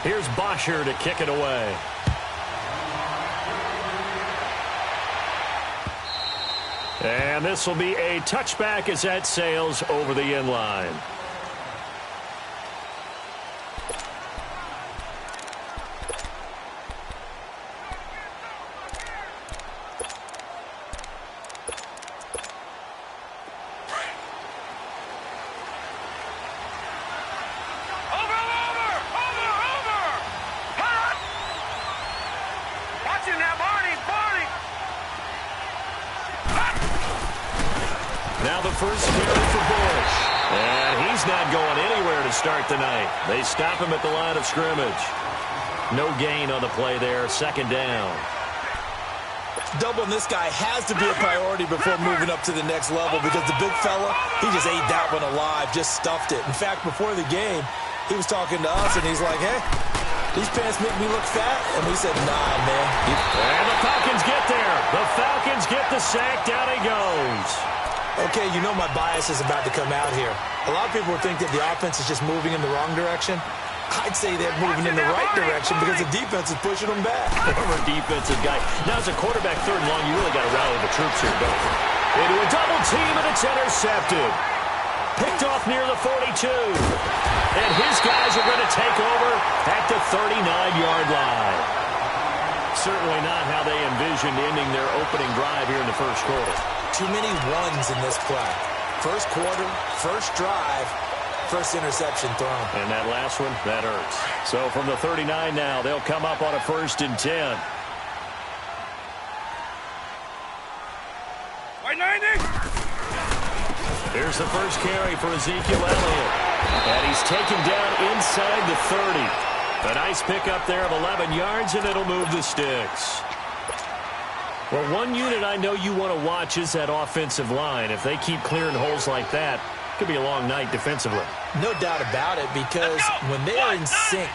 Here's Bosher to kick it away. And this will be a touchback as that sails over the end line. Now the first carry for Bush. And he's not going anywhere to start the night. They stop him at the line of scrimmage. No gain on the play there. Second down. Doubling this guy has to be a priority before moving up to the next level because the big fella, he just ate that one alive, just stuffed it. In fact, before the game, he was talking to us, and he's like, hey, these pants make me look fat? And we said, nah, man. And the Falcons get there. The Falcons get the sack. Down he goes. Okay, you know my bias is about to come out here. A lot of people think that the offense is just moving in the wrong direction. I'd say they're moving in the right direction because the defense is pushing them back. Former defensive guy. Now, as a quarterback, third and long, you really got to rally the troops here, don't you? Into a double team, and it's intercepted. Picked off near the 42. And his guys are going to take over at the 39-yard line. Certainly not how they envisioned ending their opening drive here in the first quarter. Too many ones in this play. First quarter, first drive, first interception thrown. And that last one, that hurts. So from the 39 now, they'll come up on a 1st and 10. White 90. Here's the first carry for Ezekiel Elliott. And he's taken down inside the 30. A nice pickup there of 11 yards, and it'll move the sticks. Well, one unit I know you want to watch is that offensive line. If they keep clearing holes like that, it could be a long night defensively. No doubt about it, because when they are in sync,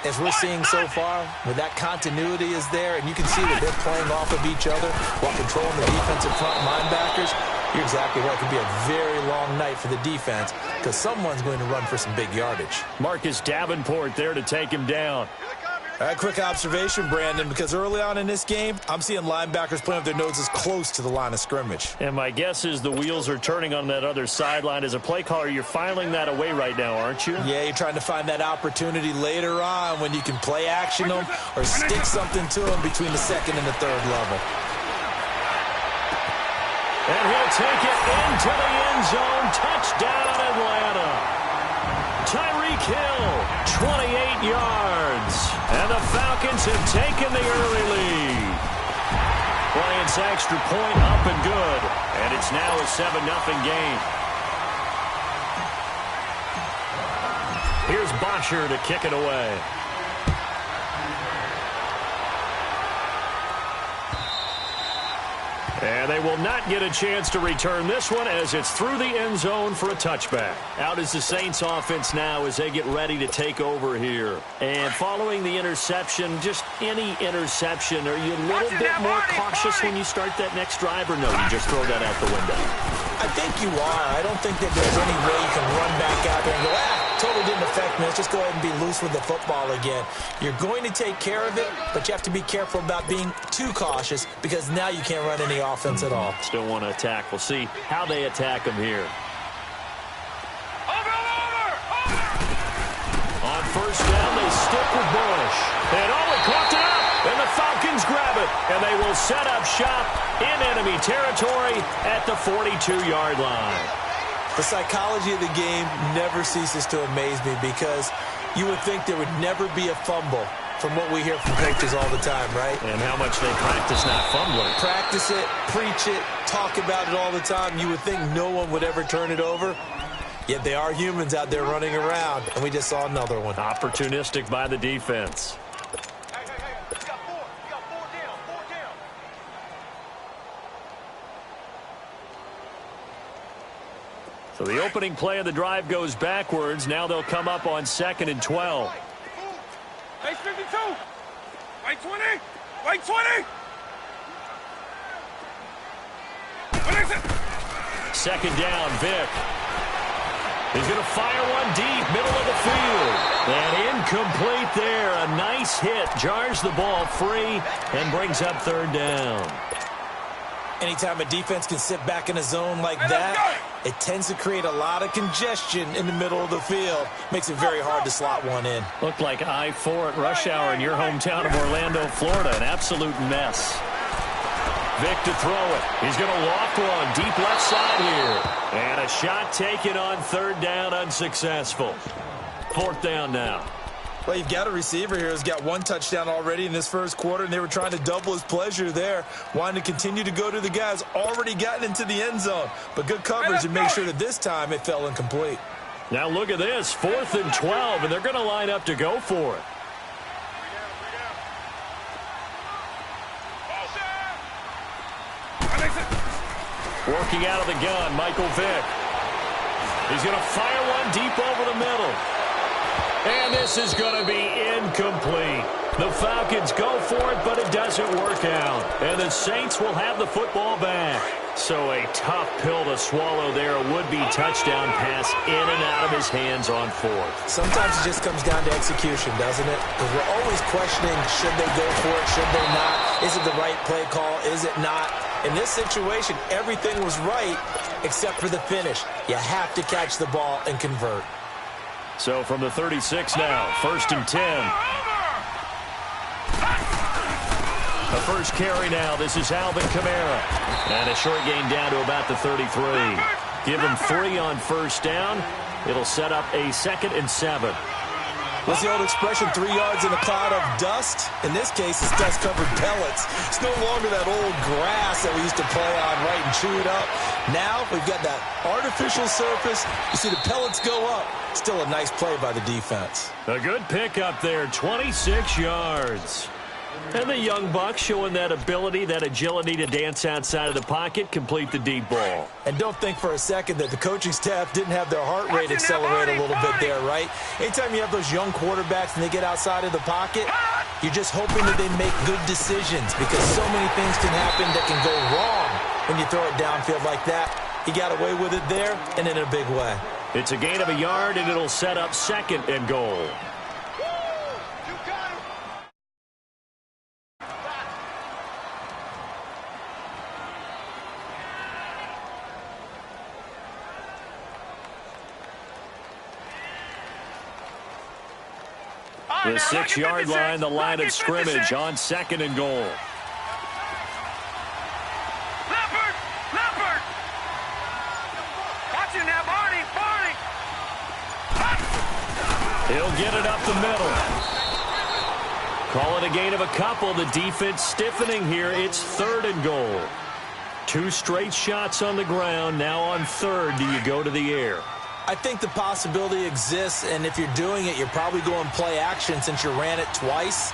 as we're seeing so far, where that continuity is there, and you can see that they're playing off of each other while controlling the defensive front linebackers, you're exactly right. It could be a very long night for the defense because someone's going to run for some big yardage. Marcus Davenport there to take him down. All right, quick observation, Brandon, because early on in this game, I'm seeing linebackers playing with their noses close to the line of scrimmage. And my guess is the wheels are turning on that other sideline. As a play caller, you're filing that away right now, aren't you? Yeah, you're trying to find that opportunity later on when you can play action them or stick something to them between the second and the third level. And he'll take it into the end zone. Touchdown, Atlanta. Tyreek Hill, 28 yards. And the Falcons have taken the early lead. Bryant's extra point up and good. And it's now a 7-0 game. Here's Bosher to kick it away. And they will not get a chance to return this one as it's through the end zone for a touchback. Out is the Saints offense now as they get ready to take over here. And following the interception, just any interception, are you a little bit more cautious when you start that next drive, or no, you just throw that out the window? I think you are. I don't think that there's any way you can run back out there and go, totally didn't affect me. Let's just go ahead and be loose with the football again. You're going to take care of it, but you have to be careful about being too cautious because now you can't run any offense at all. Still want to attack. We'll see how they attack them here. Over. On first down, they stick with Bush. And he caught it up, and the Falcons grab it. And they will set up shop in enemy territory at the 42-yard line. The psychology of the game never ceases to amaze me because you would think there would never be a fumble from what we hear from coaches all the time, right? And how much they practice not fumbling. Practice it, preach it, talk about it all the time. You would think no one would ever turn it over. Yet they are humans out there running around, and we just saw another one. Opportunistic by the defense. You got four down. So the opening play of the drive goes backwards. Now they'll come up on 2nd and 12. Base 52. White 20. White 20. What is it? Second down, Vic. He's going to fire one deep, middle of the field. And Incomplete there. A nice hit. Jars the ball free and brings up third down. Anytime a defense can sit back in a zone like that, it tends to create a lot of congestion in the middle of the field. Makes it very hard to slot one in. Looked like I-4 at rush hour in your hometown of Orlando, Florida. An absolute mess. Vic to throw it. He's going to loft one deep left side here. And a shot taken on third down, unsuccessful. Fourth down now. Well, you've got a receiver here who's got one touchdown already in this first quarter, and they were trying to double his pleasure there, wanting to continue to go to the guys already gotten into the end zone. But good coverage and make sure that this time it fell incomplete. Now look at this, 4th and 12, and they're going to line up to go for it. Working out of the gun, Michael Vick. He's going to fire one deep over the middle. And this is going to be incomplete. The Falcons go for it, but it doesn't work out. And the Saints will have the football back. So a tough pill to swallow there. A would-be touchdown pass in and out of his hands on fourth. Sometimes it just comes down to execution, doesn't it? Because we're always questioning, should they go for it, should they not? Is it the right play call, is it not? In this situation, everything was right except for the finish. You have to catch the ball and convert. So from the 36 now, 1st and 10. The first carry now. This is Alvin Kamara. And a short gain down to about the 33. Give him 3 on first down. It'll set up a 2nd and 7. What's the old expression, 3 yards in a cloud of dust? In this case, it's dust-covered pellets. It's no longer that old grass that we used to play on, right, and chew it up. Now we've got that artificial surface. You see the pellets go up. Still a nice play by the defense. A good pickup there, 26 yards. And the young buck showing that ability, that agility to dance outside of the pocket, complete the deep ball. And don't think for a second that the coaching staff didn't have their heart rate accelerate a little bit there, right? Anytime you have those young quarterbacks and they get outside of the pocket, you're just hoping that they make good decisions because so many things can happen that can go wrong when you throw it downfield like that. He got away with it there and in a big way. It's a gain of a yard, and it'll set up 2nd and goal. The 6-yard line, the line of scrimmage on 2nd and goal. Leopard! Watch it now, Barney! He'll get it up the middle. Call it a gain of a couple. The defense stiffening here. It's 3rd and goal. 2 straight shots on the ground. Now on 3rd, do you go to the air? I think the possibility exists, and if you're doing it, you're probably going play action since you ran it twice.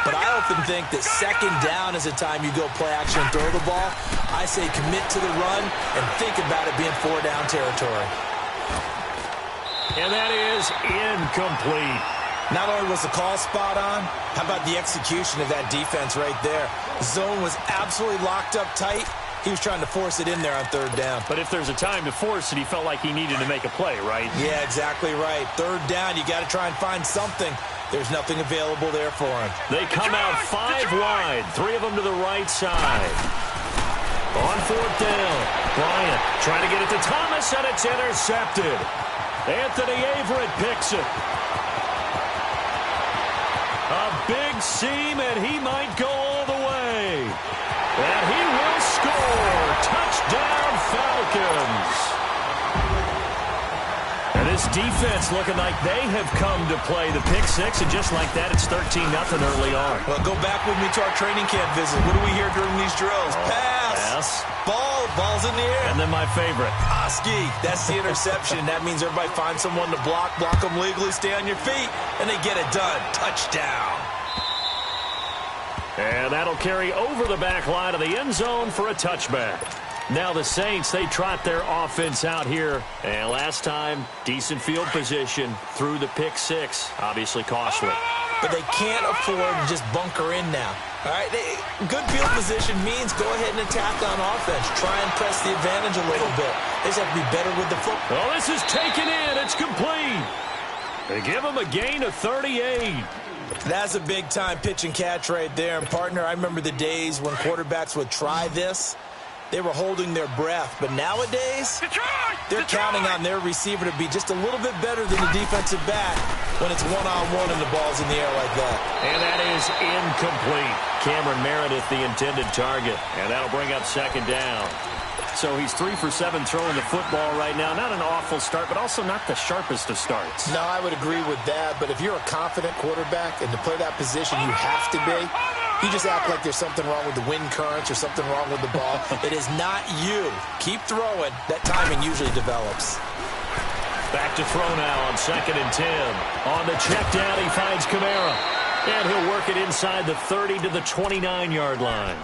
But I often think that 2nd down is the time you go play action and throw the ball. I say commit to the run and think about it being 4-down territory. And that is incomplete. Not only was the call spot on, how about the execution of that defense right there? The zone was absolutely locked up tight. He was trying to force it in there on 3rd down. But if there's a time to force it, he felt like he needed to make a play, right? Yeah, exactly right. 3rd down, you got to try and find something. There's nothing available there for him. They come out 5 wide, 3 of them to the right side. On 4th down, Bryant trying to get it to Thomas, and it's intercepted. Anthony Averett picks it. A big seam, and he might go all the way. And he will score. Touchdown, Falcons. And this defense looking like they have come to play the pick 6, and just like that, it's 13-0 early on. Well, go back with me to our training camp visit. What do we hear during these drills? Pass. Ball's in the air. And then my favorite. Oski. That's the interception. That means everybody finds someone to block them legally, stay on your feet, and they get it done. Touchdown. And that'll carry over the back line of the end zone for a touchback. Now the Saints, they trot their offense out here. And last time, decent field position through the pick 6. Obviously costly. But they can't afford to just bunker in now. All right, good field position means go ahead and attack on offense. Try and press the advantage a little bit. They just have to be better with the football. Well, this is taken in. It's complete. They give him a gain of 38. That's a big-time pitch and catch right there. And, partner, I remember the days when quarterbacks would try this. They were holding their breath. But nowadays, they're counting on their receiver to be just a little bit better than the defensive back when it's one-on-one and the ball's in the air like that. And that is incomplete. Cameron Meredith, the intended target. And that'll bring up second down. So he's 3 for 7 throwing the football right now. Not an awful start, but also not the sharpest of starts. No, I would agree with that. But if you're a confident quarterback and to play that position, you have to be. You just act like there's something wrong with the wind currents or something wrong with the ball. It is not you. Keep throwing. That timing usually develops. Back to throw now on 2nd and 10. On the check down, he finds Kamara. And he'll work it inside the 30 to the 29-yard line.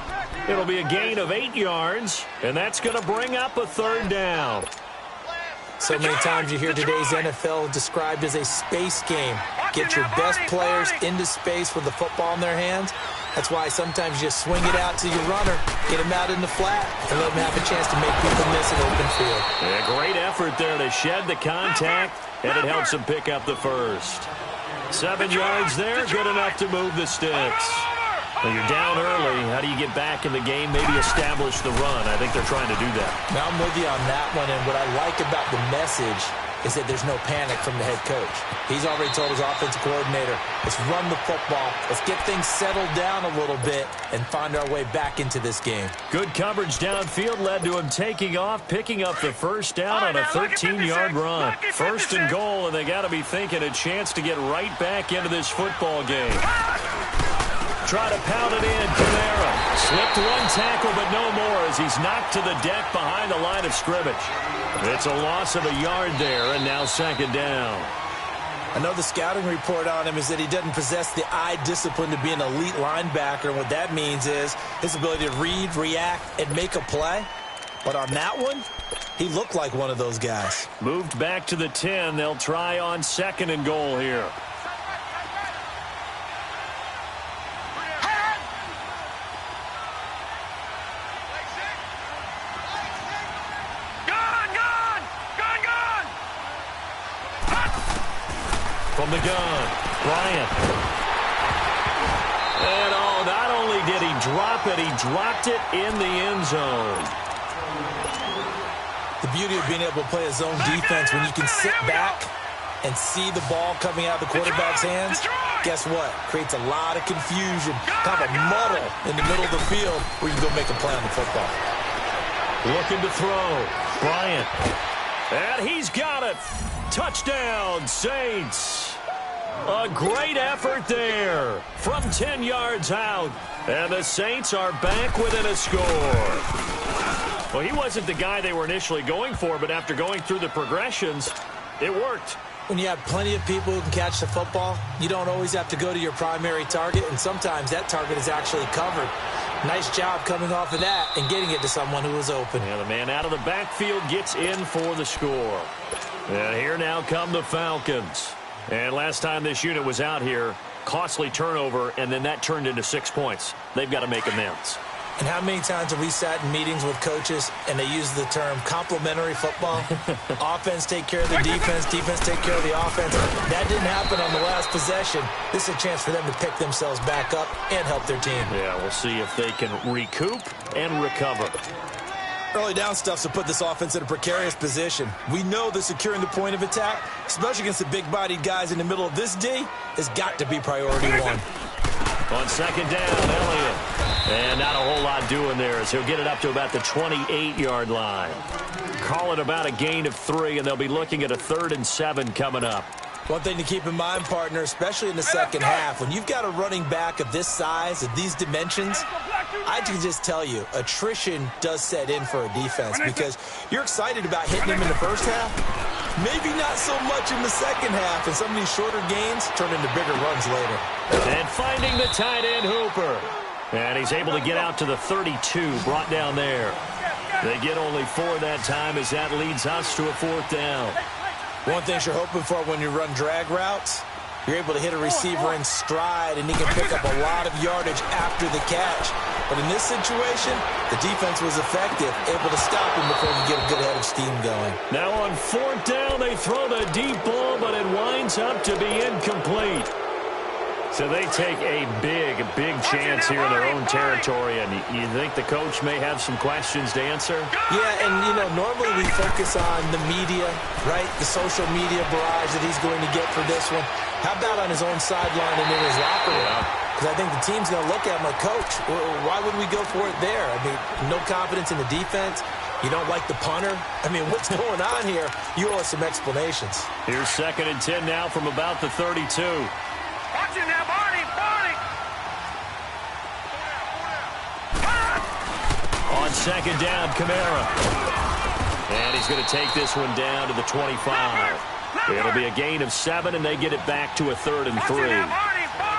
It'll be a gain of 8 yards, and that's going to bring up a third down. So many times you hear today's NFL described as a space game. Get your best players into space with the football in their hands. That's why sometimes you just swing it out to your runner, get him out in the flat, and let him have a chance to make people miss an open field. Yeah, great effort there to shed the contact, and it helps him pick up the first. 7 yards there, good enough to move the sticks. Well, you're down early. How do you get back in the game, maybe establish the run? I think they're trying to do that. Now, I'm with you on that one, and what I like about the message is that there's no panic from the head coach. He's already told his offensive coordinator, let's run the football, let's get things settled down a little bit and find our way back into this game. Good coverage downfield led to him taking off, picking up the first down on a 13-yard run. First and goal, and they got to be thinking a chance to get right back into this football game. Try to pound it in. Kamara slipped one tackle, but no more as he's knocked to the deck behind the line of scrimmage. It's a loss of a yard there, and now second down. I know the scouting report on him is that he doesn't possess the eye discipline to be an elite linebacker. And what that means is his ability to read, react, and make a play. But on that one, he looked like one of those guys. Moved back to the 10. They'll try on 2nd and goal here. From the gun, Bryant. And not only did he drop it, he dropped it in the end zone. The beauty of being able to play a zone defense when you can sit back and see the ball coming out of the quarterback's hands, guess what? Creates a lot of confusion, kind of a muddle in the middle of the field where you can go make a play on the football. Looking to throw, Bryant. And he's got it. Touchdown, Saints. A great effort there from 10 yards out. And the Saints are back within a score. Well, he wasn't the guy they were initially going for, but after going through the progressions, it worked. When you have plenty of people who can catch the football, you don't always have to go to your primary target, and sometimes that target is actually covered. Nice job coming off of that and getting it to someone who was open. And the man out of the backfield gets in for the score. And here now come the Falcons. And last time this unit was out here, costly turnover, and then that turned into 6 points. They've got to make amends. And how many times have we sat in meetings with coaches and they use the term complementary football? Offense take care of the defense, defense take care of the offense. That didn't happen on the last possession. This is a chance for them to pick themselves back up and help their team. Yeah, we'll see if they can recoup and recover. Early down stuff to put this offense in a precarious position. We know that securing the point of attack, especially against the big-bodied guys in the middle of this D, has got to be priority one. On second down, Elliott. And not a whole lot doing there as he'll get it up to about the 28-yard line. Call it about a gain of 3, and they'll be looking at a 3rd and 7 coming up. One thing to keep in mind, partner, especially in the second half, when you've got a running back of this size, of these dimensions, I can just tell you, attrition does set in for a defense because you're excited about hitting him in the first half, maybe not so much in the second half, and some of these shorter gains turn into bigger runs later. And finding the tight end, Hooper. And he's able to get out to the 32, brought down there. They get only 4 that time as that leads us to a 4th down. One thing you're hoping for when you run drag routes, you're able to hit a receiver in stride, and he can pick up a lot of yardage after the catch. But in this situation, the defense was effective, able to stop him before he could get a good head of steam going. Now on 4th down, they throw the deep ball, but it winds up to be incomplete. So they take a big chance here in their own territory, and you think the coach may have some questions to answer? Yeah, and, normally we focus on the media, right? The social media barrage that he's going to get for this one. How about on his own sideline and in his locker room? Because I think the team's going to look at him like, Coach, why would we go for it there? I mean, no confidence in the defense. You don't like the punter? I mean, what's going on here? You owe us some explanations. Here's 2nd and 10 now from about the 32. Watch it now, Barney! On 2nd down, Kamara. And he's going to take this one down to the 25. It'll be a gain of 7, and they get it back to a 3rd and 3.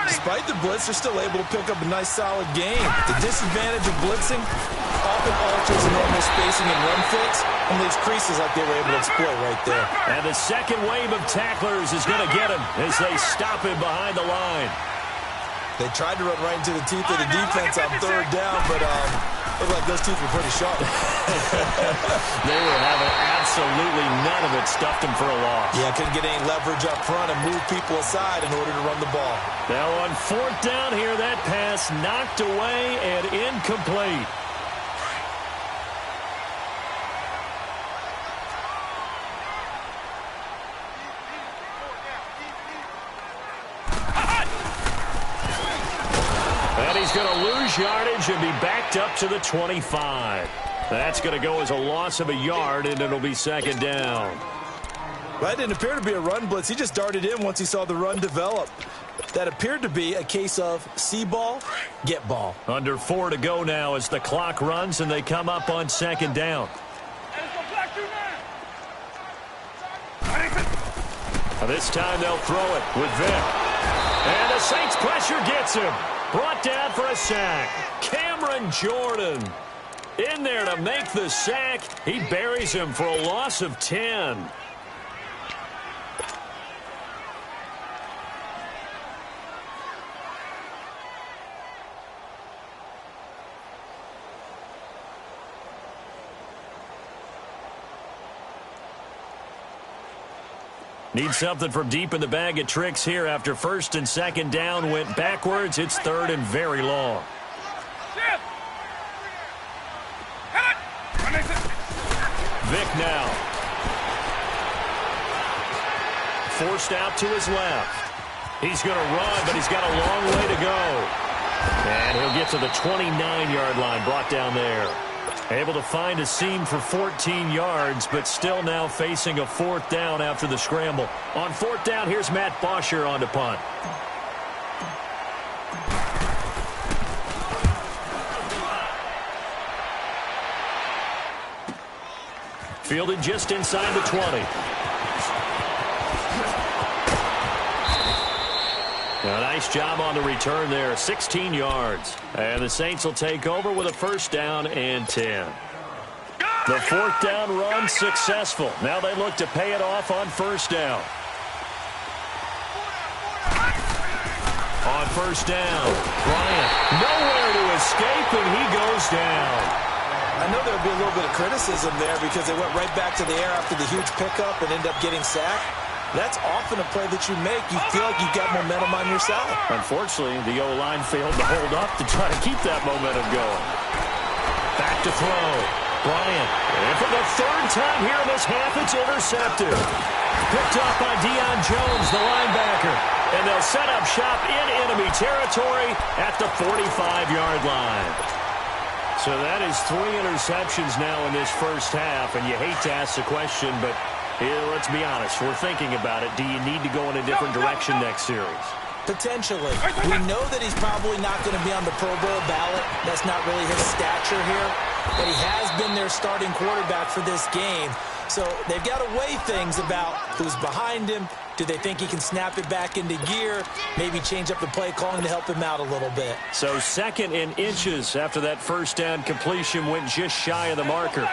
Despite the blitz, they're still able to pick up a nice, solid game. The disadvantage of blitzing often alters the normal spacing and run fits and leaves creases like they were able to exploit right there. And the second wave of tacklers is going to get him as they stop him behind the line. They tried to run right into the teeth of the defense on 3rd down, but looked like those teeth were pretty sharp. They were having absolutely none of it. Stuffed him for a loss. Yeah, couldn't get any leverage up front and move people aside in order to run the ball. Now on 4th down here, that pass knocked away and incomplete. And he's going to lose yardage and be backed up to the 25. That's going to go as a loss of a yard, and it'll be 2nd down. That didn't appear to be a run blitz. He just darted in once he saw the run develop. That appeared to be a case of see ball, get ball. Under 4 to go now as the clock runs, and they come up on 2nd down. This time they'll throw it with Vic. And the Saints pressure gets him. Brought down for a sack. Cameron Jordan in there to make the sack. He buries him for a loss of 10. Need something from deep in the bag of tricks here after 1st and 2nd down went backwards. It's 3rd and very long. Vic now. Forced out to his left. He's going to run, but he's got a long way to go. And he'll get to the 29-yard line, brought down there. Able to find a seam for 14 yards, but still now facing a 4th down after the scramble. On 4th down, here's Matt Bosher on to punt. Fielded just inside the 20. A nice job on the return there, 16 yards. And the Saints will take over with a 1st down and 10. The 4th down run successful. Now they look to pay it off on 1st down. On 1st down, Bryant nowhere to escape, and he goes down. I know there would be a little bit of criticism there because they went right back to the air after the huge pickup and ended up getting sacked. That's often a play that you make. You feel like you've got momentum on your side. Unfortunately, the O-line failed to hold up to try to keep that momentum going. Back to throw. Bryant. And for the 3rd time here in this half, it's intercepted. Picked up by Deion Jones, the linebacker. And they'll set up shop in enemy territory at the 45-yard line. So that is 3 interceptions now in this 1st half. And you hate to ask the question, but let's be honest. We're thinking about it. Do you need to go in a different direction next series? Potentially. We know that he's probably not going to be on the Pro Bowl ballot. That's not really his stature here. But he has been their starting quarterback for this game. So they've got to weigh things about who's behind him. Do they think he can snap it back into gear? Maybe change up the play calling to help him out a little bit. So 2nd and inches after that 1st down completion went just shy of the marker.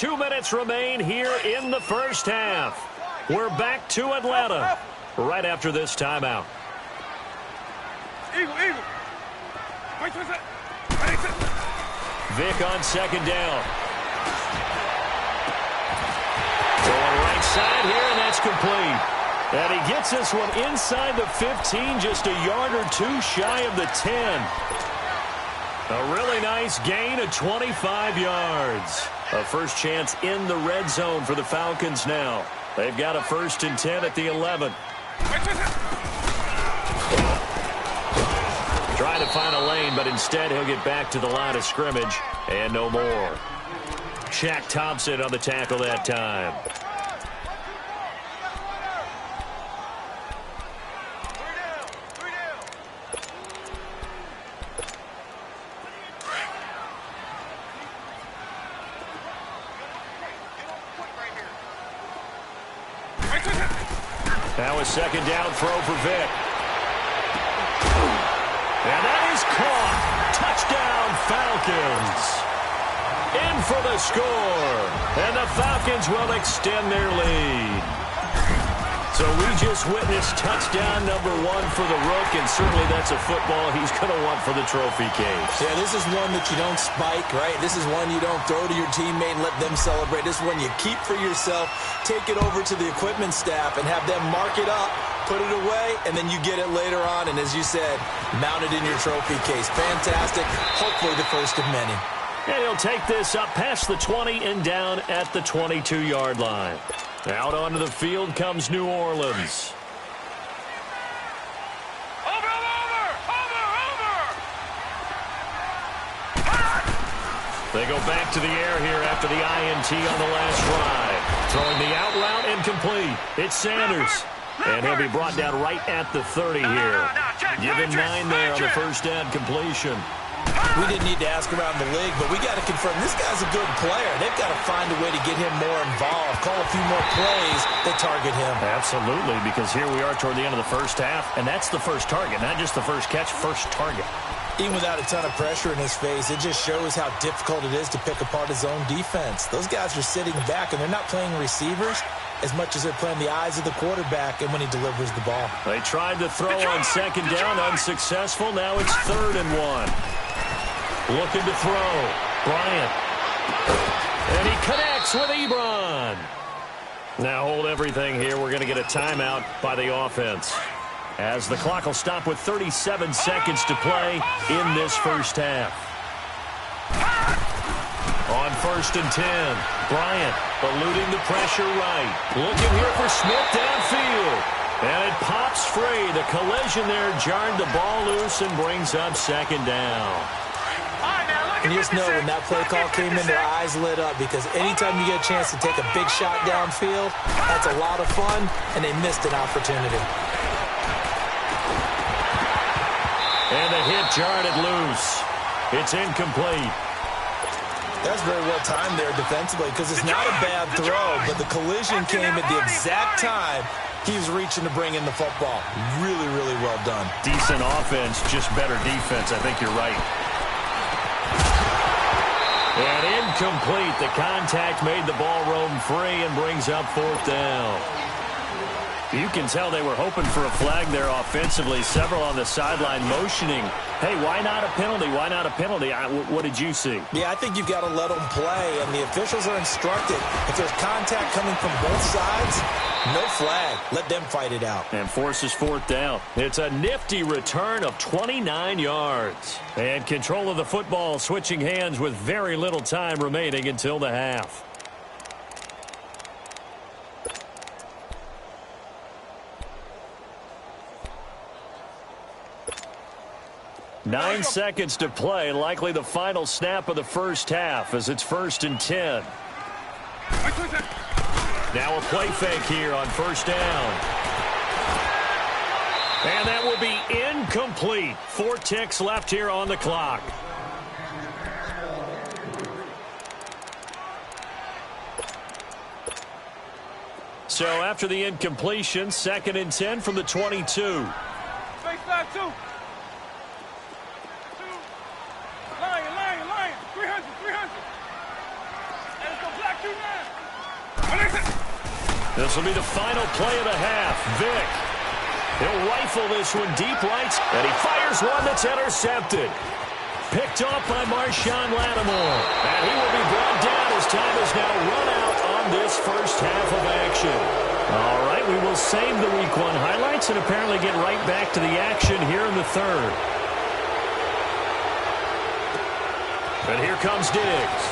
2 minutes remain here in the first half. We're back to Atlanta right after this timeout. Vic on second down. Going right side here, and that's complete. And he gets this one inside the 15, just a yard or two shy of the 10. A really nice gain of 25 yards. A first chance in the red zone for the Falcons now. They've got a 1st and 10 at the 11. Trying to find a lane, but instead he'll get back to the line of scrimmage and no more. Shaq Thompson on the tackle that time. Now a second down throw for Vic. And that is caught. Touchdown, Falcons. In for the score. And the Falcons will extend their lead. So we just witnessed touchdown number 1 for the Rook, and certainly that's a football he's going to want for the trophy case. Yeah, this is one that you don't spike, right? This is one you don't throw to your teammate and let them celebrate. This is one you keep for yourself, take it over to the equipment staff and have them mark it up, put it away, and then you get it later on, and as you said, mount it in your trophy case. Fantastic. Hopefully the first of many. And he'll take this up past the 20 and down at the 22-yard line. Out onto the field comes New Orleans. Over! They go back to the air here after the INT on the last drive. Throwing the out route incomplete. It's Sanders. And he'll be brought down right at the 30 here. Give him 9 there on the first down completion. We didn't need to ask around the league, but we got to confirm this guy's a good player. They've got to find a way to get him more involved, call a few more plays that target him. Absolutely, because here we are toward the end of the first half, and that's the first target, not just the first catch, first target. Even without a ton of pressure in his face, it just shows how difficult it is to pick apart his own defense. Those guys are sitting back, and they're not playing receivers as much as they're playing the eyes of the quarterback and when he delivers the ball. They tried to throw on second down, unsuccessful. Now it's 3rd and 1. Looking to throw. Bryant. And he connects with Ebron. Now hold everything here. We're going to get a timeout by the offense, as the clock will stop with 37 seconds to play in this first half. On 1st and 10, Bryant eluding the pressure right. Looking here for Smith downfield. And it pops free. The collision there jarred the ball loose and brings up second down. And you just know when that play call came in, their eyes lit up, because anytime you get a chance to take a big shot downfield, that's a lot of fun, and they missed an opportunity. And the hit jarred it loose. It's incomplete. That's very well timed there defensively, because it's not a bad throw, but the collision came at the exact time he was reaching to bring in the football. Really, really well done. Decent offense, just better defense. I think you're right. And incomplete. The contact made the ball roam free and brings up 4th down. You can tell they were hoping for a flag there offensively. Several on the sideline motioning. Hey, why not a penalty? Why not a penalty? What did you see? Yeah, I think you've got to let them play, and the officials are instructed. If there's contact coming from both sides, no flag. Let them fight it out. And forces 4th down. It's a nifty return of 29 yards. And control of the football switching hands with very little time remaining until the half. Nine seconds to play, likely the final snap of the first half, as it's 1st and 10. Now a play fake here on 1st down. And that will be incomplete. 4 ticks left here on the clock. So after the incompletion, 2nd and 10 from the 22. Face side 2. Lion. 300. And it's the black 2 now. This will be the final play of the half. Vick. He'll rifle this one deep right, and he fires one that's intercepted. Picked off by Marshawn Lattimore. And he will be brought down as time is now run out on this first half of action. All right, we will save the Week 1 highlights and apparently get right back to the action here in the third. And here comes Diggs.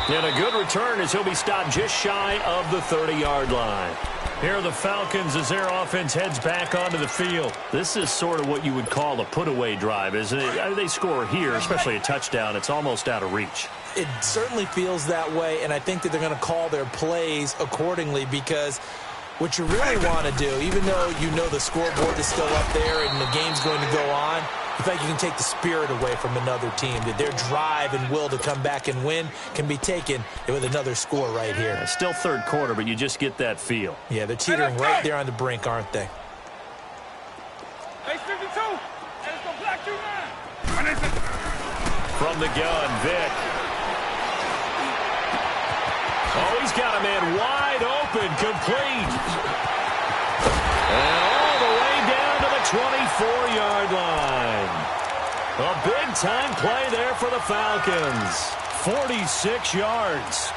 And a good return as he'll be stopped just shy of the 30-yard line. Here are the Falcons as their offense heads back onto the field. This is sort of what you would call a put-away drive, isn't it? They score here, especially a touchdown. It's almost out of reach. It certainly feels that way, and I think that they're going to call their plays accordingly because what you really want to do, even though you know the scoreboard is still up there and the game's going to go on, you think you can take the spirit away from another team, that their drive and will to come back and win can be taken with another score right here. It's still third quarter, but you just get that feel. Yeah, they're teetering right there on the brink, aren't they? Hey, 52. Let's go black you man. From the gun, Vick. Oh, he's got a man wide open, complete. And all the way down to the 24-yard line. A big-time play there for the Falcons. 46 yards.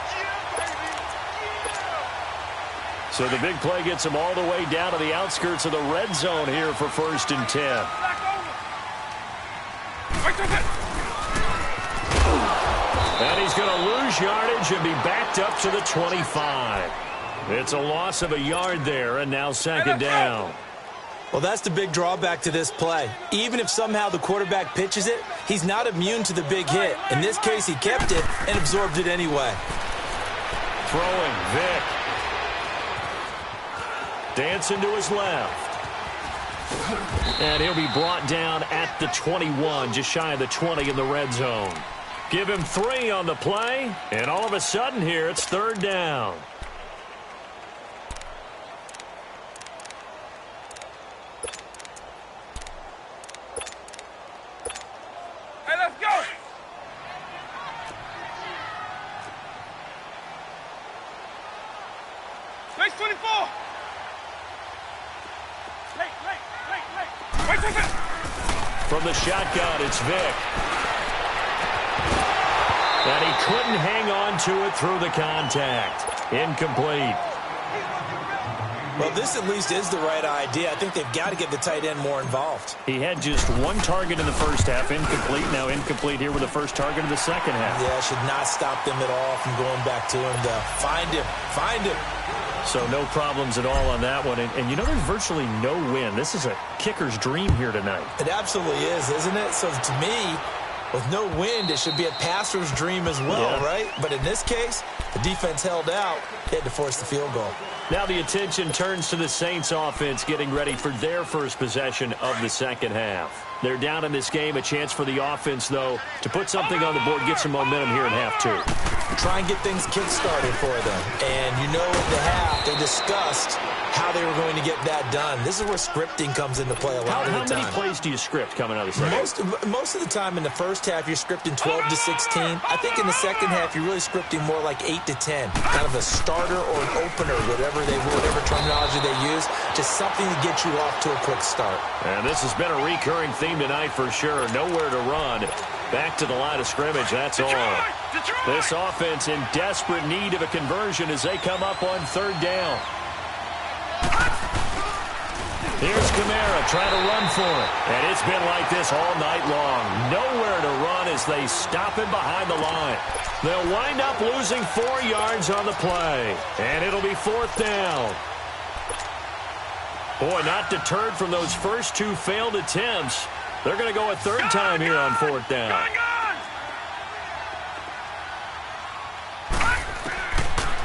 So the big play gets him all the way down to the outskirts of the red zone here for 1st and 10. And he's going to lose yardage and be backed up to the 25. It's a loss of a yard there, and now 2nd down. Well, that's the big drawback to this play. Even if somehow the quarterback pitches it, he's not immune to the big hit. In this case, he kept it and absorbed it anyway. Throwing, Vick. Dancing to his left. And he'll be brought down at the 21, just shy of the 20 in the red zone. Give him 3 on the play, and all of a sudden here, it's 3rd down. Hey, let's go. Space 24. Wait. From the shotgun, it's Vick. And he couldn't hang on to it through the contact. Incomplete. Well, this at least is the right idea. I think they've got to get the tight end more involved. He had just 1 target in the first half, incomplete. Now incomplete here with the first target of the second half. Yeah, should not stop them at all from going back to him to find him. So no problems at all on that one. And you know, there's virtually no win. This is a kicker's dream here tonight. It absolutely is, isn't it? So to me, with no wind, it should be a passer's dream as well, right? But in this case, the defense held out. They had to force the field goal. Now the attention turns to the Saints offense getting ready for their first possession of the second half. They're down in this game. A chance for the offense, though, to put something on the board, get some momentum here in half 2. Try and get things kick-started for them. And you know in the half, they discussed how they were going to get that done. This is where scripting comes into play a lot of the time. How many plays do you script coming out of the second half? Most of the time in the first half, you're scripting 12 to 16. I think in the second half, you're really scripting more like 8 to 10. Kind of a starter or an opener, whatever terminology they use. Just something to get you off to a quick start. And this has been a recurring theme tonight for sure. Nowhere to run. Back to the line of scrimmage, that's all. This offense in desperate need of a conversion as they come up on 3rd down. Here's Kamara trying to run for it. And it's been like this all night long. Nowhere to run as they stop him behind the line. They'll wind up losing 4 yards on the play. And it'll be 4th down. Boy, not deterred from those first 2 failed attempts. They're going to go a 3rd time here on 4th down.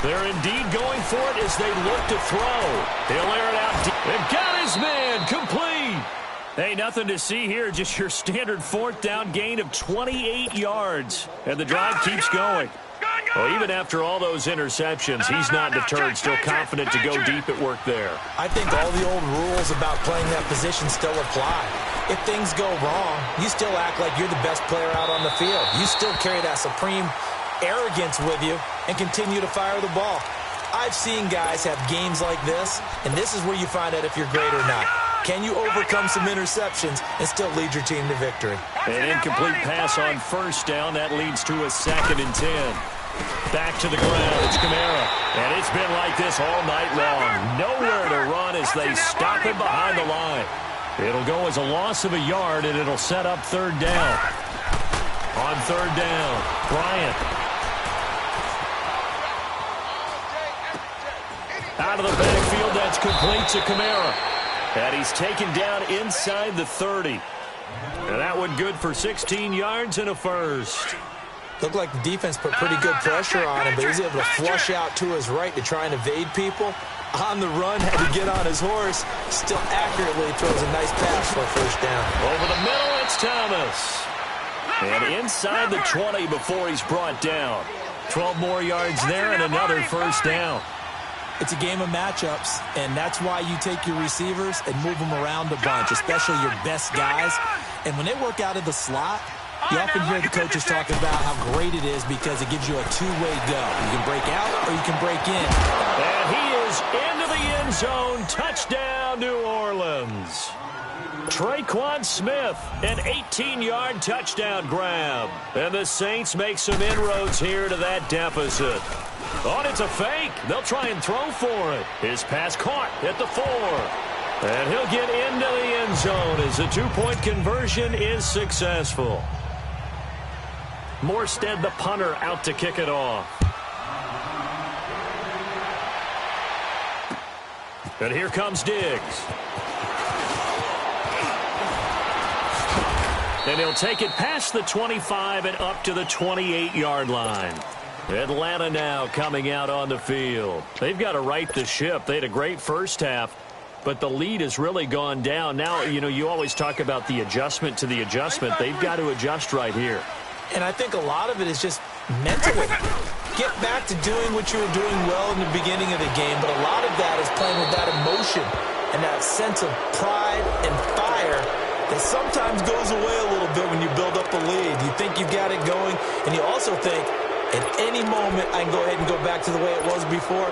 They're indeed going for it as they look to throw. He'll air it out deep. And got his man complete. Hey, nothing to see here. Just your standard 4th down gain of 28 yards. And the drive keeps going. Well, even after all those interceptions, he's not deterred, still confident to go deep at work there. I think all the old rules about playing that position still apply. If things go wrong, you still act like you're the best player out on the field. You still carry that supreme arrogance with you and continue to fire the ball. I've seen guys have games like this, and this is where you find out if you're great or not. Can you overcome some interceptions and still lead your team to victory? An incomplete pass on first down. That leads to a 2nd and 10. Back to the ground. It's Kamara. And it's been like this all night long. Nowhere to run as they stop him behind the line. It'll go as a loss of a yard, and it'll set up 3rd down. On 3rd down, Bryant. Out of the backfield, that's complete to Kamara. And he's taken down inside the 30. And that one good for 16 yards and a first. Looked like the defense put pretty good pressure on him, but he's able to flush out to his right to try and evade people. On the run, had to get on his horse. Still accurately throws a nice pass for a 1st down. Over the middle, it's Thomas. And inside the 20 before he's brought down. 12 more yards there and another 1st down. It's a game of matchups, and that's why you take your receivers and move them around a bunch, especially your best guys. And when they work out of the slot, you often hear the coaches talking about how great it is because it gives you a two-way go. You can break out or you can break in. And he is into the end zone. Touchdown, New Orleans. Traquan Smith, an 18-yard touchdown grab. And the Saints make some inroads here to that deficit. Oh, it's a fake. They'll try and throw for it. His pass caught at the 4. And he'll get into the end zone as the 2-point conversion is successful. Morstead, the punter, out to kick it off. And here comes Diggs. And he'll take it past the 25 and up to the 28-yard line. Atlanta now coming out on the field. They've got to right the ship. They had a great first half, but the lead has really gone down. Now, you always talk about the adjustment to the adjustment. They've got to adjust right here. And I think a lot of it is just mentally. Get back to doing what you were doing well in the beginning of the game, but a lot of that is playing with that emotion and that sense of pride and fire that sometimes goes away a little bit when you build up a lead. You think you've got it going, and you also think, at any moment, I can go ahead and go back to the way it was before.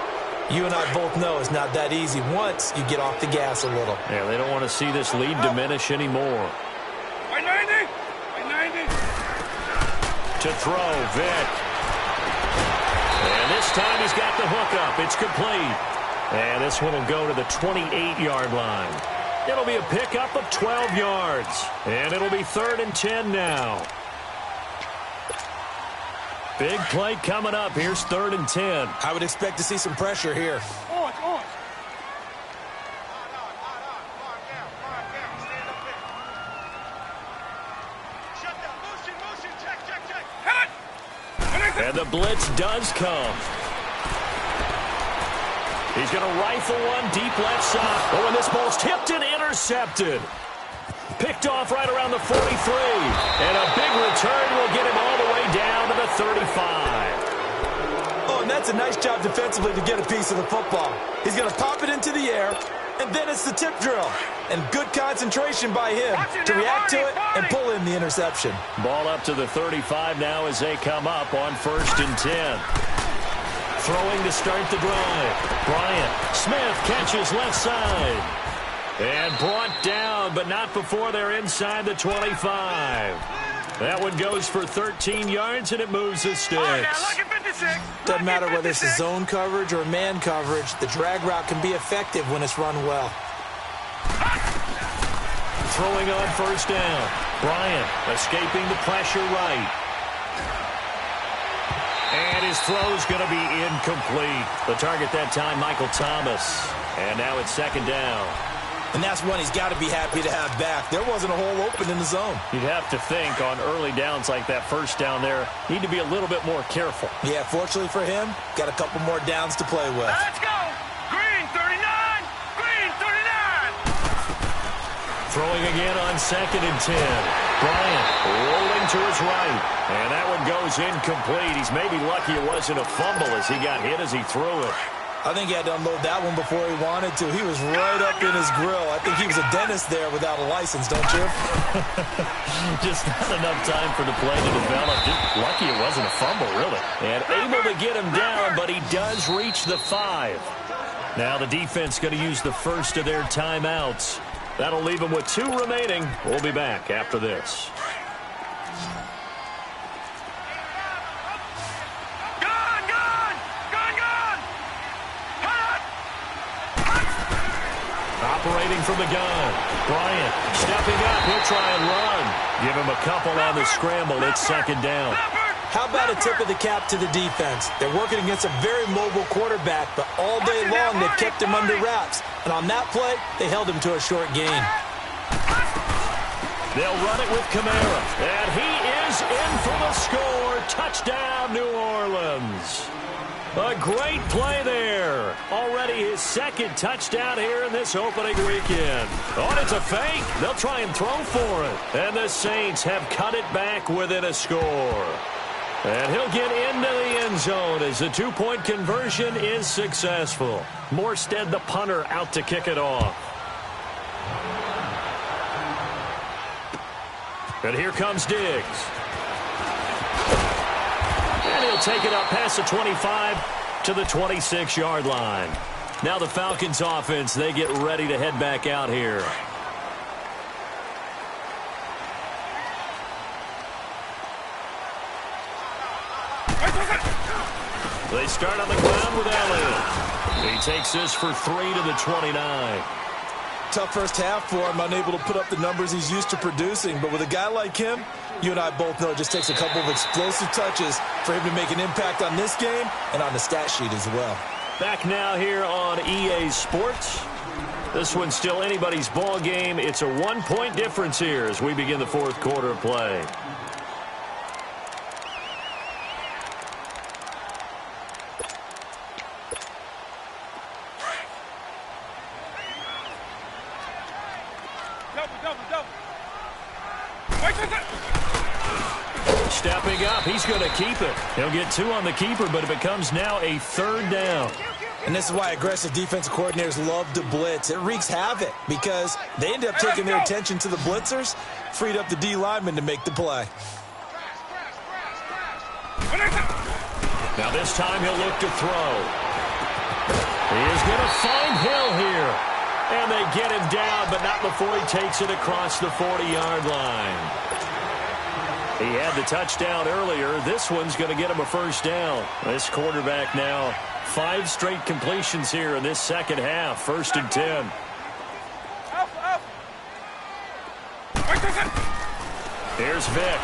You and I both know it's not that easy once you get off the gas a little. Yeah, they don't want to see this lead diminish anymore. 90. To throw, Vick. And this time he's got the hook up. It's complete. And this one will go to the 28-yard line. It'll be a pickup of 12 yards. And it'll be 3rd and 10 now. Big play coming up. Here's 3rd and 10. I would expect to see some pressure here. On. And the blitz does come. He's going to rifle one deep left side. Oh, and this ball's tipped and intercepted. Picked off right around the 43. And a big return will get him all the way down to the 35. Oh, and that's a nice job defensively to get a piece of the football. He's going to pop it into the air, and then it's the tip drill. And good concentration by him to react to it and pull in the interception. Ball up to the 35 now as they come up on 1st and 10. Throwing to start the drive. Bryant. Smith catches left side. And brought down, but not before they're inside the 25. That one goes for 13 yards, and it moves the sticks. Doesn't matter whether it's a zone coverage or man coverage, the drag route can be effective when it's run well. Throwing on 1st down. Bryant escaping the pressure right. And his throw's going to be incomplete. The target that time, Michael Thomas. And now it's 2nd down. And that's one he's got to be happy to have back. There wasn't a hole open in the zone. You'd have to think on early downs like that 1st down there, need to be a little bit more careful. Yeah, fortunately for him, got a couple more downs to play with. Let's go. Green 39. Green 39. Throwing again on 2nd and 10. Bryant rolling to his right. And that one goes incomplete. He's maybe lucky it wasn't a fumble as he got hit as he threw it. I think he had to unload that one before he wanted to. He was right up in his grill. I think he was a dentist there without a license, don't you? Just not enough time for the play to develop. Just lucky it wasn't a fumble, really. And able to get him down, but he does reach the 5. Now the defense going to use the first of their timeouts. That'll leave them with 2 remaining. We'll be back after this. Operating from the gun. Bryant stepping up. He'll try and run. Give him a couple on the scramble. It's second down. How about a tip of the cap to the defense? They're working against a very mobile quarterback, but all day long they've kept him under wraps. And on that play, they held him to a short gain. They'll run it with Kamara. And he is in for the score. Touchdown, New Orleans. A great play there. Already his second touchdown here in this opening weekend. Oh, it's a fake. They'll try and throw for it. And the Saints have cut it back within a score. And he'll get into the end zone as the 2-point conversion is successful. Morstead, the punter, out to kick it off. And here comes Diggs. And he'll take it up past the 25 to the 26-yard line. Now the Falcons offense, they get ready to head back out here. They start on the ground with Elliott. He takes this for 3 to the 29. Tough first half for him, unable to put up the numbers he's used to producing. But with a guy like him, you and I both know it just takes a couple of explosive touches for him to make an impact on this game and on the stat sheet as well. Back now here on EA Sports. This one's still anybody's ball game. It's a 1-point difference here as we begin the fourth quarter of play. Stepping up, he's going to keep it. He'll get 2 on the keeper, but it becomes now a 3rd down. And this is why aggressive defensive coordinators love to blitz. It wreaks havoc because they end up taking their attention to the blitzers, freed up the D lineman to make the play. Now this time he'll look to throw. He is going to find Hill here. And they get him down, but not before he takes it across the 40-yard line. He had the touchdown earlier. This one's going to get him a first down. This quarterback now 5 straight completions here in this second half. 1st and 10. Here's Vick.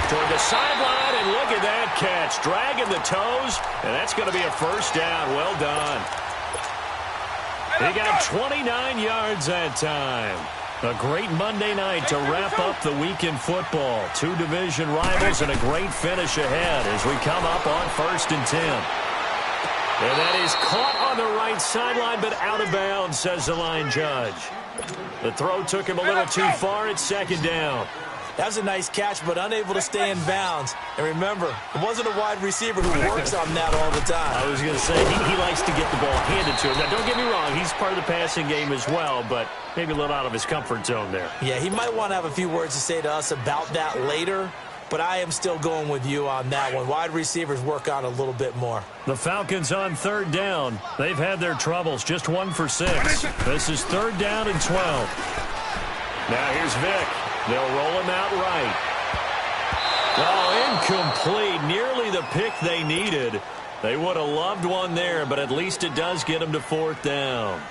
Toward the sideline, and look at that catch. Dragging the toes, and that's going to be a first down. Well done. He got 29 yards that time. A great Monday night to wrap up the week in football. 2 division rivals and a great finish ahead as we come up on 1st and 10. And that is caught on the right sideline, but out of bounds, says the line judge. The throw took him a little too far. It's 2nd down. That was a nice catch, but unable to stay in bounds. And remember, it wasn't a wide receiver who works on that all the time. I was going to say, he likes to get the ball handed to him. Now, don't get me wrong, he's part of the passing game as well, but maybe a little out of his comfort zone there. Yeah, he might want to have a few words to say to us about that later, but I am still going with you on that one. Wide receivers work on a little bit more. The Falcons on 3rd down. They've had their troubles, just 1 for 6. This is 3rd down and 12. Now here's Vick. They'll roll him out right. Oh, incomplete. Nearly the pick they needed. They would have loved one there, but at least it does get them to 4th down.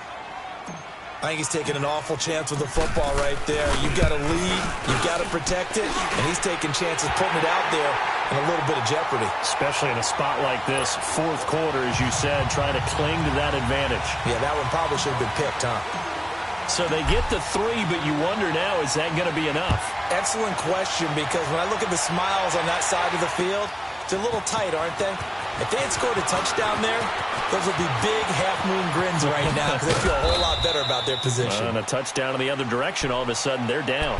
I think he's taking an awful chance with the football right there. You've got to lead, you've got to protect it, and he's taking chances putting it out there in a little bit of jeopardy. Especially in a spot like this, 4th quarter, as you said, trying to cling to that advantage. Yeah, that one probably should have been picked, huh? So they get the 3, but you wonder now, is that going to be enough? Excellent question, because when I look at the smiles on that side of the field, they're a little tight, aren't they? If they had scored a touchdown there, those would be big half-moon grins right now because they feel a whole lot better about their position. And a touchdown in the other direction, all of a sudden they're down.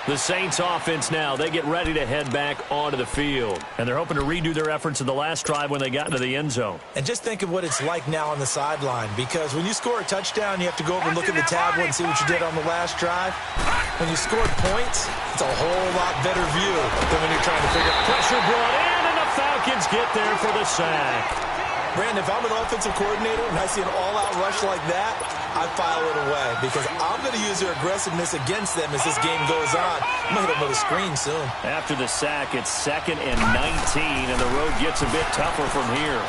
The Saints offense now, they get ready to head back onto the field. And they're hoping to redo their efforts in the last drive when they got into the end zone. And just think of what it's like now on the sideline, because when you score a touchdown, you have to go over and look at the tablet and see what you did on the last drive. When you scored points, it's a whole lot better view than when you're trying to figure out. Pressure brought in, and the Falcons get there for the sack. Brandon, if I'm an offensive coordinator and I see an all-out rush like that, I file it away because I'm going to use their aggressiveness against them as this game goes on. I'm going to hit them with a screen soon. After the sack, it's 2nd and 19, and the road gets a bit tougher from here.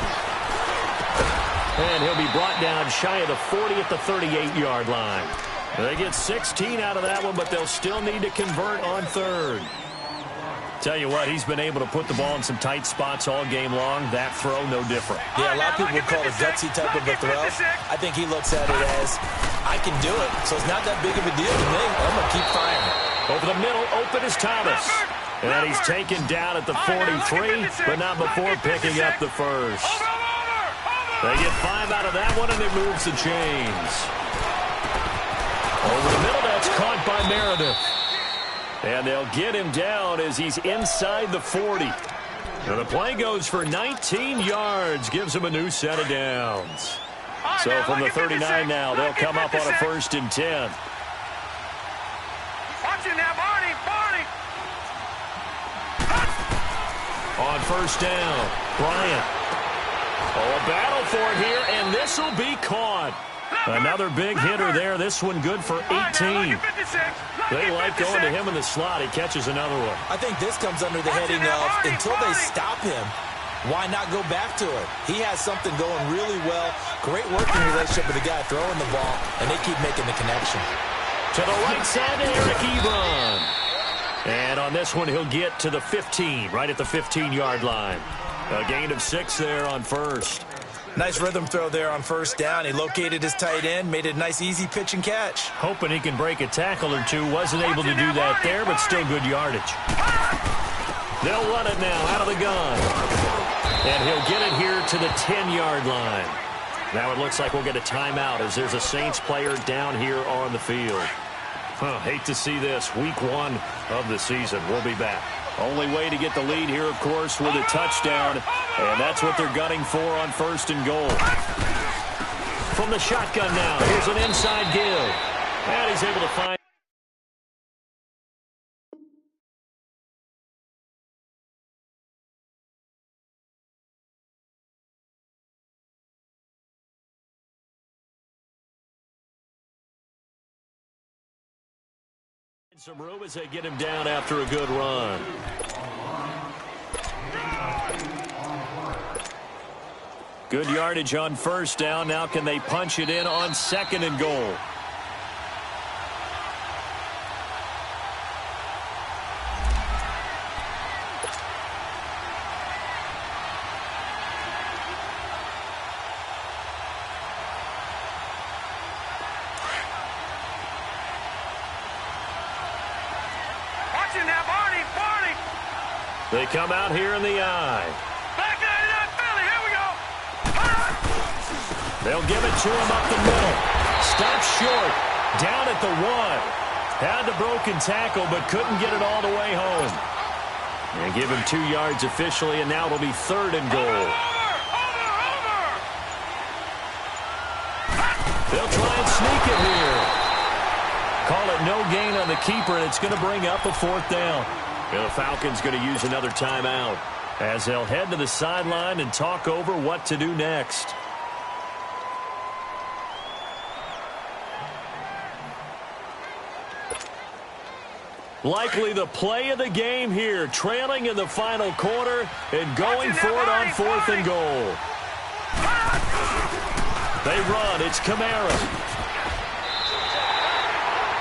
And he'll be brought down shy of the 40 at the 38-yard line. They get 16 out of that one, but they'll still need to convert on 3rd. Tell you what, he's been able to put the ball in some tight spots all game long. That throw, no different. Yeah, a lot of people would call it a gutsy type of a throw. I think he looks at it as, I can do it, so it's not that big of a deal to me. I'm going to keep firing. Over the middle, open is Thomas. And he's taken down at the 43, but not before picking up the first. They get 5 out of that one, and it moves the chains. Over the middle, that's caught by Meredith. And they'll get him down as he's inside the 40. And the play goes for 19 yards, gives him a new set of downs. So from the 39 now, they'll come up on a 1st and 10. Watch it now, Barney, Barney. On 1st down, Bryant. Oh, a battle for it here, and this will be caught. Another big hitter there. This one good for 18. They like going to him in the slot. He catches another one. I think this comes under the heading of, until they stop him, why not go back to it? He has something going really well. Great working relationship with the guy throwing the ball, and they keep making the connection. To the right side to Eric Ebron. And on this one, he'll get to the 15, right at the 15-yard line. A gain of 6 there on 1st. Nice rhythm throw there on 1st down. He located his tight end, made it a nice, easy pitch and catch. Hoping he can break a tackle or two. Wasn't able to do that there, but still good yardage. They'll run it now out of the gun. And he'll get it here to the 10-yard line. Now it looks like we'll get a timeout as there's a Saints player down here on the field. Hate to see this. Week 1 of the season. We'll be back. Only way to get the lead here, of course, with a touchdown. And that's what they're gunning for on 1st and goal. From the shotgun now, here's an inside give. And he's able to find some room as they get him down after a good run. Good yardage on 1st down. Now can they punch it in on 2nd and goal? They come out here in the eye. Back 99 Philly, here we go. They'll give it to him up the middle. Stops short. Down at the 1. Had the broken tackle, but couldn't get it all the way home. And give him 2 yards officially, and now it'll be 3rd and goal. They'll try and sneak it here. Call it no gain on the keeper, and it's going to bring up a 4th down. And the Falcons going to use another timeout as they'll head to the sideline and talk over what to do next. Likely the play of the game here, trailing in the final quarter and going for it on 4th and goal. They run. It's Kamara.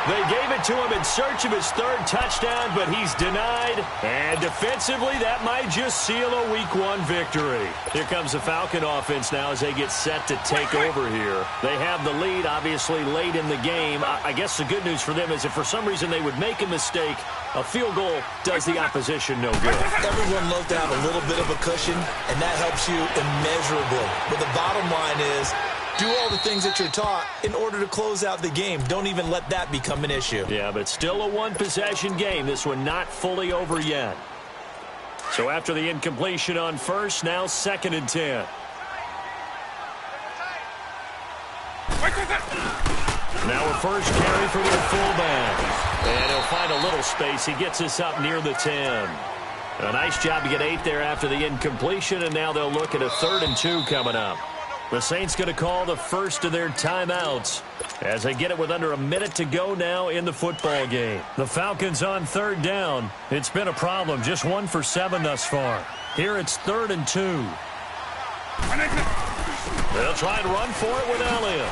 They gave it to him in search of his 3rd touchdown, but he's denied. And defensively, that might just seal a Week 1 victory. Here comes the Falcon offense now as they get set to take over here. They have the lead, obviously, late in the game. I guess the good news for them is if for some reason they would make a mistake, a field goal does the opposition no good. Everyone loves to have a little bit of a cushion, and that helps you immeasurably. But the bottom line is, Do all the things that you're taught in order to close out the game. Don't even let that become an issue. Yeah, but still a one-possession game. This one not fully over yet. So after the incompletion on first, now 2nd and 10. Now a first carry for their fullback. And he'll find a little space. He gets us up near the 10. A nice job to get 8 there after the incompletion, and now they'll look at a 3rd and 2 coming up. The Saints going to call the first of their timeouts as they get it with under a minute to go now in the football game. The Falcons on 3rd down. It's been a problem. Just 1 for 7 thus far. Here it's 3rd and 2. They'll try and run for it with Elliott.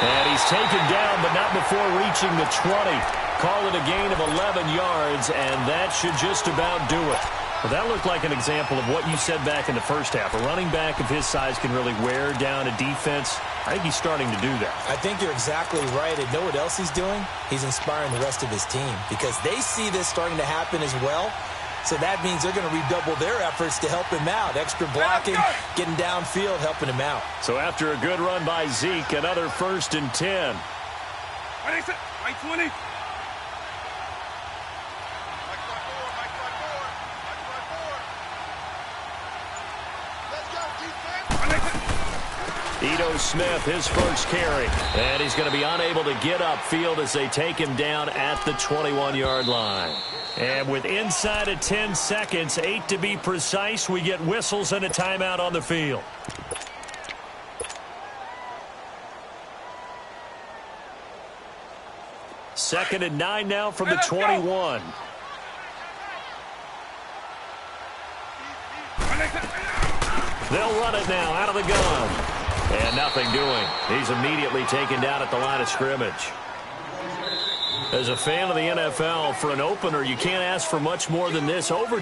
And he's taken down, but not before reaching the 20. Call it a gain of 11 yards, and that should just about do it. Well, that looked like an example of what you said back in the first half. A running back of his size can really wear down a defense. I think he's starting to do that. I think you're exactly right. And know what else he's doing? He's inspiring the rest of his team because they see this starting to happen as well. So that means they're going to redouble their efforts to help him out. Extra blocking, getting downfield, helping him out. So after a good run by Zeke, another 1st and 10. Right 20. Ito Smith, his first carry. And he's going to be unable to get upfield as they take him down at the 21-yard line. And with inside of 10 seconds, 8 to be precise, we get whistles and a timeout on the field. Second and 9 now from the 21. They'll run it now out of the gun. And nothing doing. He's immediately taken down at the line of scrimmage. As a fan of the NFL, for an opener, you can't ask for much more than this. Over